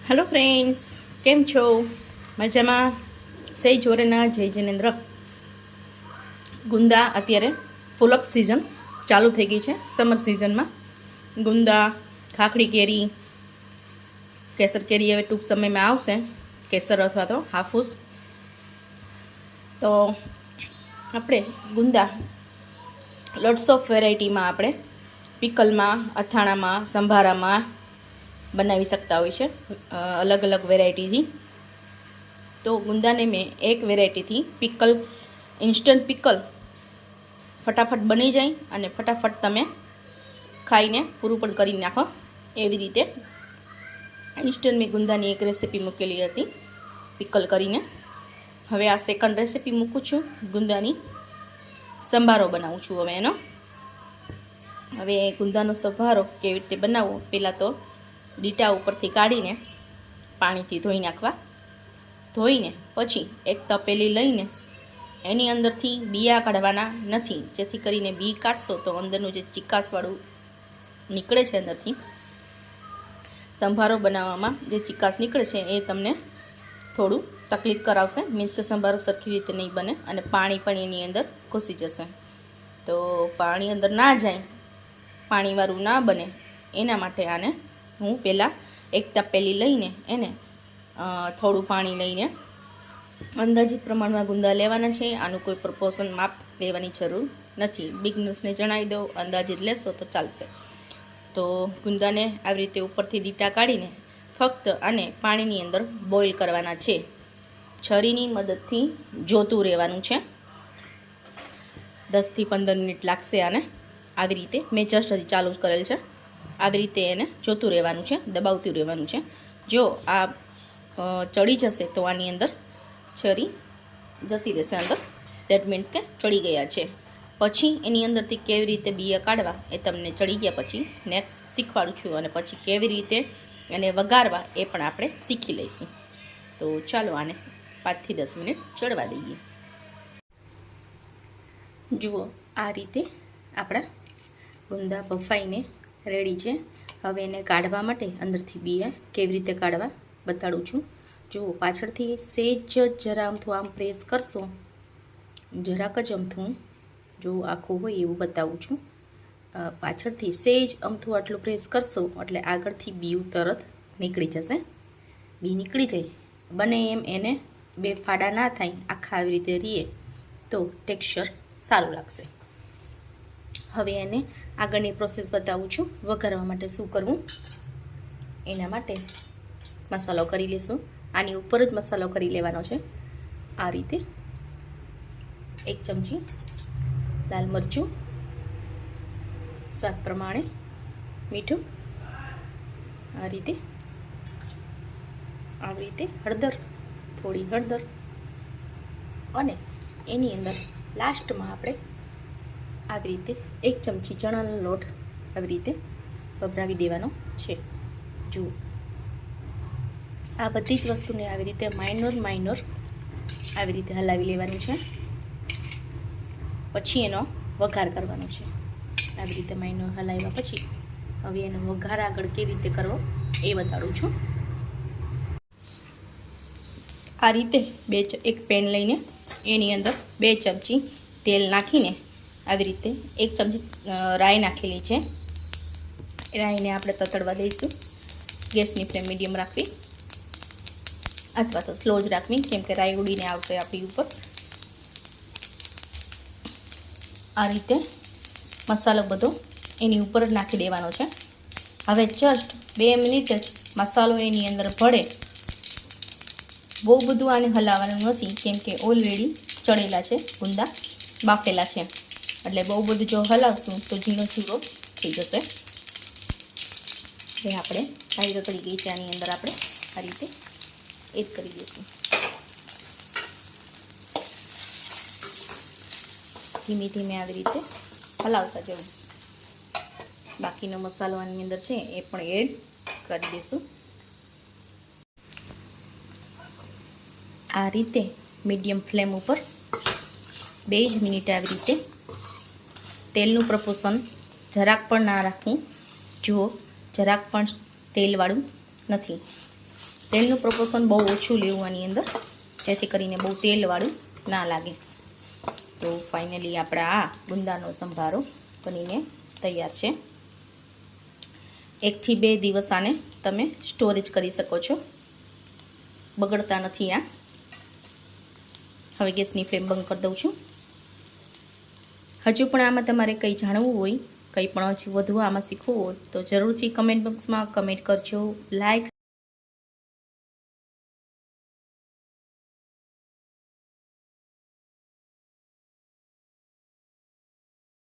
Hello friends, કેમ છો? મજામાં? સહી જોરેના જય જિનેન્દ્ર. ગુંદા અત્યારે ફૂલ ઓફ સિઝન ચાલુ થઈ ગઈ છે. સમર સિઝનમાં ગુંદા, ખાખડી કેરી, કેસર કેરી હવે ટૂંક સમયમાં આવશે, કેસર અથવા તો હાફૂસ. તો આપણે ગુંદા લોટ્સ ઓફ વેરાયટીમાં આપણે પિકલમાં, અથાણામાં, સંભારામાં બનાવી શકતા હોય છે, અલગ અલગ વેરાયટીથી. તો ગુંદાને મેં એક વેરાયટીથી પિકલ, ઇન્સ્ટન્ટ પિકલ ફટાફટ બની જાય અને ફટાફટ તમે ખાઈને પૂરું પણ કરી નાખો એવી રીતે ઇન્સ્ટન્ટ મેં ગુંદાની એક રેસીપી મૂકેલી હતી પિકલ કરીને. હવે આ સેકન્ડ રેસીપી મૂકું છું, ગુંદાની સંભારો બનાવું છું હવે એનો. હવે ગુંદાનો સંભારો કેવી રીતે બનાવવો, પહેલાં તો ડીટા ઉપરથી કાઢીને પાણીથી ધોઈ નાખવા. ધોઈને પછી એક તપેલી લઈને એની અંદરથી બિયા કાઢવાના નથી, જેથી કરીને બી કાઢશો તો અંદરનું જે ચિકાસવાળું નીકળે છે અંદરથી, સંભારો બનાવવામાં જે ચિકાસ નીકળે છે એ તમને થોડું તકલીફ કરાવશે. મીન્સ કે સંભારો સરખી રીતે નહીં બને અને પાણી પણ એની અંદર ઘૂસી જશે. તો પાણી અંદર ના જાય, પાણીવાળું ના બને, એના માટે આને હું પહેલાં એક તપેલી લઈને એને થોડું પાણી લઈને અંદાજિત પ્રમાણમાં ગુંદા લેવાના છે. આનું કોઈ પ્રપોર્શન માપ લેવાની જરૂર નથી. બિગનર્સને જણાવી દો, અંદાજિત લેશો તો ચાલશે. તો ગુંદાને આવી રીતે ઉપરથી દીટા કાઢીને ફક્ત આને પાણીની અંદર બોઇલ કરવાના છે. છરીની મદદથી જોતું રહેવાનું છે. 10 થી 15 મિનિટ લાગશે આને. આવી રીતે મેં જસ્ટ હજી ચાલુ જ કરેલ છે. આવી રીતે એને જોતું રહેવાનું છે, દબાવતું રહેવાનું છે. જો આ ચડી જશે તો આની અંદર છરી જતી રહેશે અંદર, દેટ મીન્સ કે ચડી ગયા છે. પછી એની અંદરથી કેવી રીતે બિયા કાઢવા એ તમને ચડી ગયા પછી નેક્સ્ટ શીખવાડું છું, અને પછી કેવી રીતે એને વઘારવા એ પણ આપણે શીખી લઈશું. તો ચાલો આને 5 થી 10 મિનિટ ચડવા દઈએ. જુઓ, આ રીતે આપણા ગુંદા બફાઈને રેડી છે. હવે એને કાઢવા માટે અંદરથી બિયા કેવી રીતે કાઢવા બતાડું છું. જુઓ, પાછળથી સેજ જરા અમથું આમ પ્રેસ કરશો, જરાક જ અમથું, જો આખું હોય એવું બતાવું છું. પાછળથી સેજ અમથું આટલું પ્રેસ કરશો એટલે આગળથી બીયું તરત નીકળી જશે. બી નીકળી જાય, બને એમ એને બે ફાડા ના થાય, આખા આવી રીતે રીએ તો ટેક્સચર સારું લાગશે. હવે એને આગળની પ્રોસેસ બતાવું છું. વઘારવા માટે શું કરવું એના માટે મસાલો કરી લઈશું. આની ઉપર જ મસાલો કરી લેવાનો છે. આ રીતે 1 ચમચી લાલ મરચું, સ્વાદ પ્રમાણે મીઠું, આવી રીતે હળદર, થોડી હળદર, અને એની અંદર લાસ્ટમાં આપણે આવી રીતે 1 ચમચી ચણાનો લોટ આવી રીતે ભભરાવી દેવાનો છે. જુઓ, આ બધી જ વસ્તુને આવી રીતે માઇનોર આવી રીતે હલાવી લેવાનું છે. પછી એનો વઘાર કરવાનો છે. આવી રીતે માઇનોર હલાવ્યા પછી હવે એનો વઘાર આગળ કેવી રીતે કરવો એ બતાડું છું. આ રીતે એક પેન લઈને એની અંદર 2 ચમચી તેલ નાખીને આવી રીતે 1 ચમચી રાઈ નાખેલી છે. રાઈને આપણે તતડવા દઈશું. ગેસની ફ્લેમ મીડિયમ રાખવી અથવા તો સ્લો જ રાખવી, કેમ કે રાઈ ઉડીને આવશે આપણી ઉપર. આ રીતે મસાલો બધો એની ઉપર જ નાખી દેવાનો છે. હવે જસ્ટ 2 મિનિટ જ મસાલો એની અંદર ભળે. બહુ બધું આને હલાવવાનું નથી, કેમ કે ઓલરેડી ચડેલા છે, ગુંદા બાફેલા છે, એટલે બહુ બધું જો હલાવશું તો ઝીણો ચૂરો થઈ જશે. હવે આપણે રાઈ રગડી ગઈ છે, આની અંદર આપણે આ રીતે એડ કરી દઈશું. ધીમે ધીમે આવી રીતે હલાવતા જવું. બાકીનો મસાલો આની અંદર છે એ પણ એડ કરી દઈશું. આ રીતે મીડિયમ ફ્લેમ ઉપર 2 જ મિનિટ આવી રીતે તેલનું પ્રપોર્શન જરાક પણ ના રાખવું. જુઓ, જરાક પણ તેલવાળું નથી. તેલનું પ્રોપોર્શન બહુ ઓછું લેવું આની અંદર, જેથી કરીને બહુ તેલવાળું ના લાગે. તો ફાઇનલી આપણા આ ગુંદાનો સંભારો બનીને તૈયાર છે. 1 થી 2 દિવસ આને તમે સ્ટોરેજ કરી શકો છો, બગડતા નથી આ. હવે ગેસની ફ્લેમ બંધ કરી દઉં છું. હજુ પણ આમાં તમારે કંઈ જાણવું હોય, કંઈ પણ હજી વધુ આમાં શીખવું હોય તો જરૂરથી કમેન્ટ બોક્સમાં કમેન્ટ કરજો. લાઈક